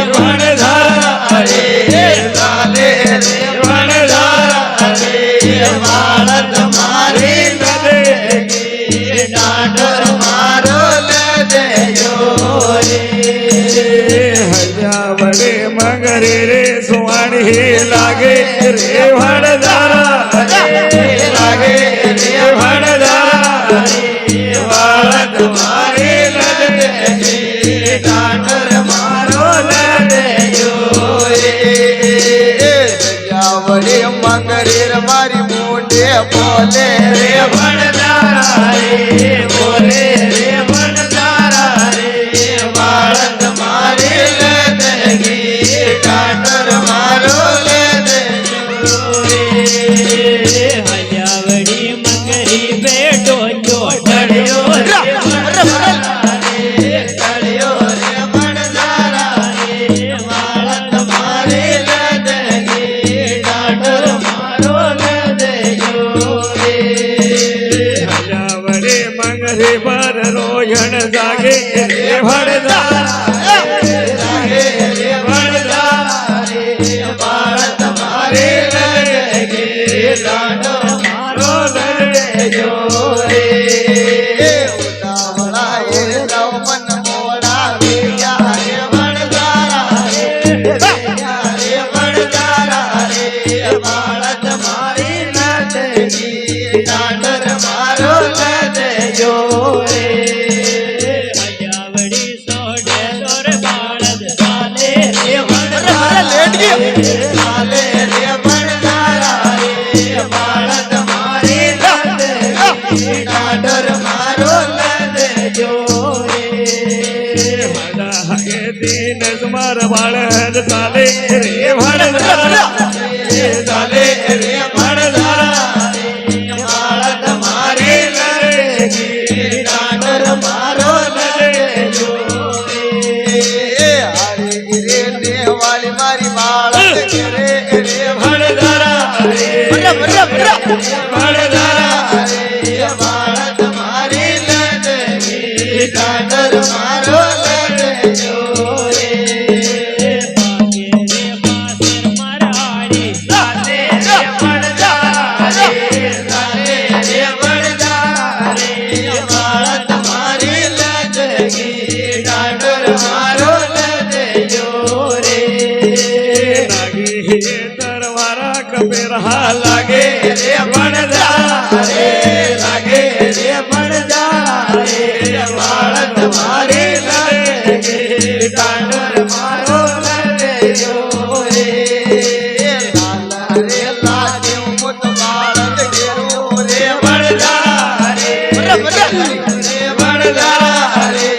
ભણધારા રે ચાલે રે ભણધારા રે બાળક મારી નદે ડાઢર મારો લજયો રે હૈયા વડે મગરે રે સુવાણી લાગે રે ભણધારા રે લાગે રે ભણધારા રે બાળક મારી નદે ડાઢર મારો લજયો રે હૈયા વડે મગરે મારી મોઢે બોલે રે ભણધારા રે બોલે રે ભણધારા રે બાળક મારી લદગી ડાઢર મારો લદજો રે હૈયાવડી મગરી બેટો ચોટડ્યો રે ભણધારા રે ચડ્યો રે ભણધારા રે બાળક મારી લદગી ડાઢર મારો લદજો રે હૈયા વડે મંગરે પર રોયણ જાગે રે ભણધારા જાગે રે ભણધારા રે બાળક મારી લદગી ડાઢર મારો લદજો રે ઉતાવળાએ રવ મન મોડા વેયા રે ભણધારા રે વેયા રે ભણધારા રે બાળક મારી લદગી ડાઢર મારો લદજો રે હૈયાવડી સોડે દોર બાળદ ચાલે રે ચાલે રે ભણધારા રે બાળક મારી લદગી ડાઢર મારો લદજો રે મારા હગે દીન સ્મર બાળદ ચાલે રે ભણધારા રે ચાલે રે ભણધારા રે બાળક મારી લદગી ડાઢર મારો લદજો રે હારી રે દેવાળી મારી બાળક રે રે ભણધારા રે ભણધારા રે બાળક મારી લદગી ડાઢર મારો લદજો રે ભાગે રે પાસર મરાડી ચાલે રે ભણધારા રે ચાલે રે ભણધારા રે બાળક મારી લદગી ડાઢર મારો લદજો રે લાગે તરવારા કબેરા લાગે રે ભણધારા રે લાગે રે ભણધારા રે બાળક મારી લદગી ડાઢર મારો લદજો રે લાલા રે લાજે મુત બાળક ઘેરો રે ભણધારા રે ભણધારા રે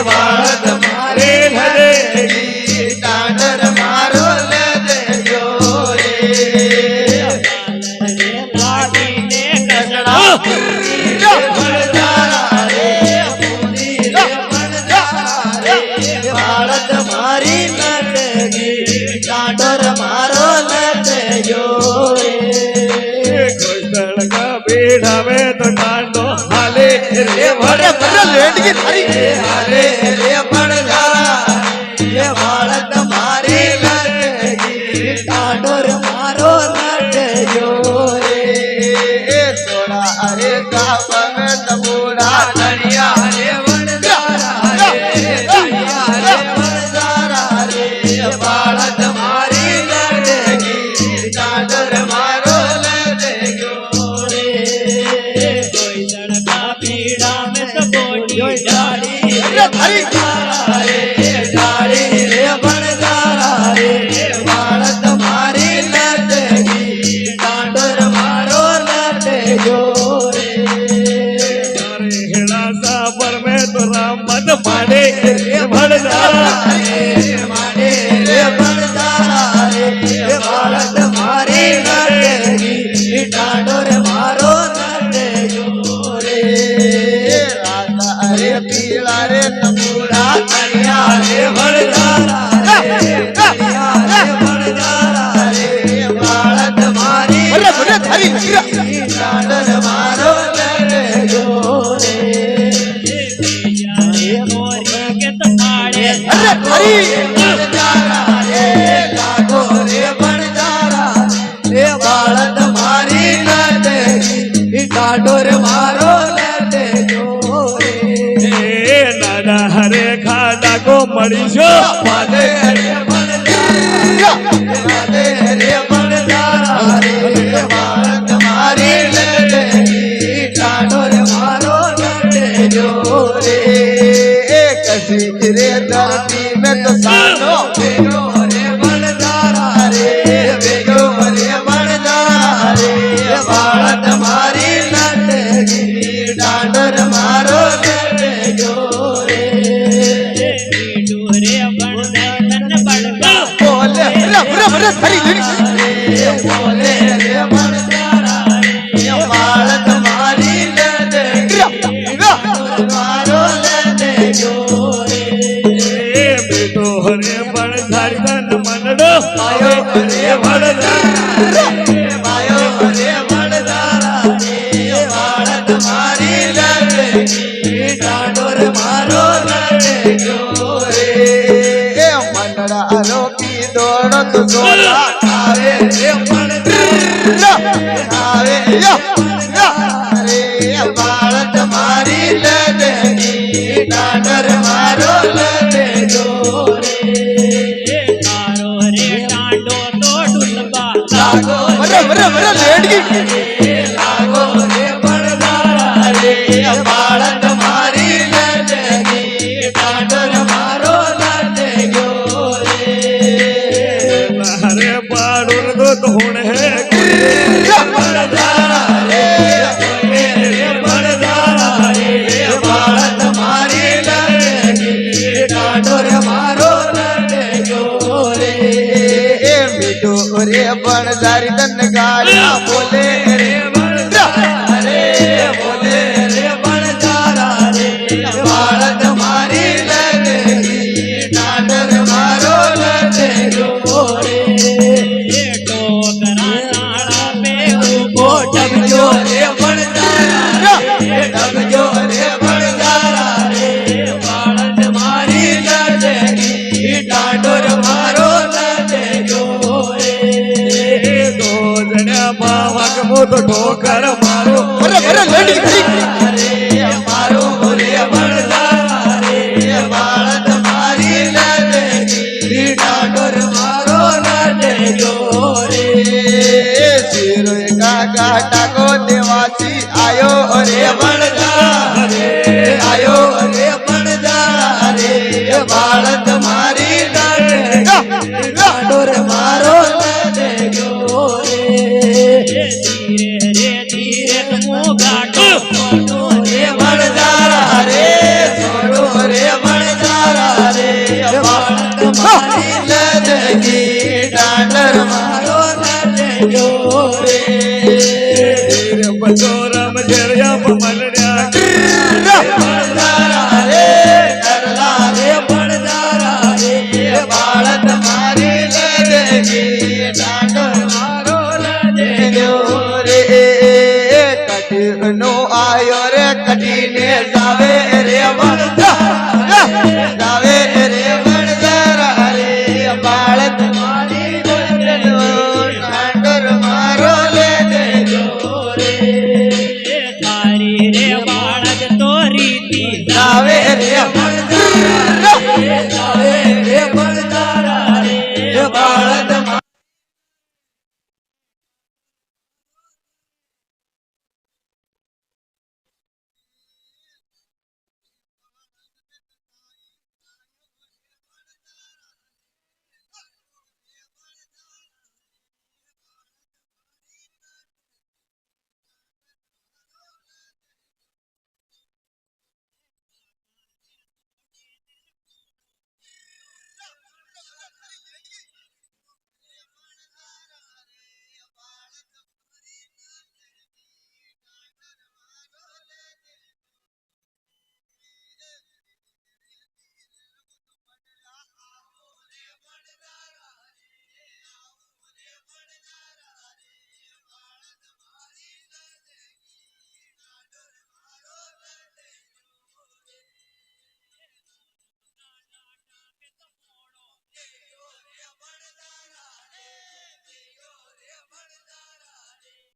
બાળક મારી લદગી ડાઢર મારો લદજો રે લાડીને કસડા ભણધારા રે પૂરી રે ભણધારા રે બાળક મારી લદગી ડાઢર મારો લદજો રે ઘોસડકા બેઠાવે તો કાંડો હાલે રે હાલે રે ભણધારા રે બાળક મારી લદગી ડાઢર મારો લદજો રે થોડા રે કાપમે તબોડા ધણિયા રે ભણધારા રે ધણિયા રે ભણધારા રે બાળક મારી લદગી ડાઢર મારો લદજો રે કોઈ તડકા પીડા મેં તો બોટી ડાળી ભણધારા રે ડાળી રે ભણધારા રે બાળક મારી લદગી ડાઢર મારો લદજો રે હેડા સાબર મેં તો રામદ માડે રે ભણધારા રે માડે રે ભણધારા રે બાળક મારી લદગી ડાઢર મારો લદજો રે રાતા રે પીળા રે તબુડા ધણિયા રે ભણધારા રે ધણિયા રે ભણધારા રે બાળક મારી લદગી ડાઢર મારો લદજો રે મોરી કે તો કાળે હરી બણજારા રે લાગો રે બણજારા એ બાળક મારી નટકી ટાઢોર મારો નટજો એ નાના હરે ખાડા કો મળીશું વાલે રે બણજારા વાલે રે બણજારા રે બાળક મારી નટકી ટાઢોર મારો નટજો રે कसी रे धरती में तो सानो बेगो रे बणजारा रे बेगो रे बणजारा रे बाळत मारी नटकी डांडर मारो नटजो रे ડોરે બણદારન બળગા बोले रे खरी बोले रे बणजारा रे बाळत मारी नटकी मारो नटजो એ બેટો હરે બણધારન મનડો આયો રે બણજારા રે આયો રે બણજારા રે બાળક મારી લટકી ડાંડોર મારો લટક્યો રે એ મંડળા રોકી દોડો તો સોલા આવે રે બણજારા આવે રે બાળક મારી લટકી ડાંડોર મારો લટક્યો રે તારો રે ટાંડો તો ડુલબા લાગો રે લેડકી લાગો રે બણજારા રે બાળક મારી લટકી ટાઢર મારો લટક્યો રે હરે પાડુર તો હોણ હે બણજારા રે બણજારા રે બાળક મારી લટકી ટાઢર મારો લટક્યો રે એ મીઠો રે બણજારી તન ગાયા બોલે રે બણજારા રે બોલે રે બણજારા રે બાળક મારી લટકી ટાઢર મારો લટક્યો રે ટોકરા નાળા મે ઉભો ડબજો રે બણજારા રે ડબજો રે બણજારા રે બાળક મારી લટકી ટાઢર મારો લટક્યો રે દો જણા બાવક મો તો ઠોકર મારો રે મારો રે બણજારા રે બાળક મારી લટકી ટાઢર મારો લટક્યો રે શિરો કાકા ટાકો દેવાસી આયો રે બણજારા રે આયો રે બણજારા રે બાળક મારી લટકી ટાઢર મારો લટક્યો રે ધીરે મો ગાટો રે બણજારા રે છોડો રે બણજારા રે બાળક મારી લટકી ટાઢર મારો લટક્યો રે બચોરમ જરિયા મલડ્યા બણજારા રે કરલા રે બણજારા રે બાળક મારી લટકી ટાઢર મારો લટક્યો રે કઠીનો આયો રે કઠીને જાવે રે બણજારા જાવે રે બણજારા રે બાળક મારી ટાઢર મારો લટક્યો રે તારી રે બાળક તો રીતિ જાવે રે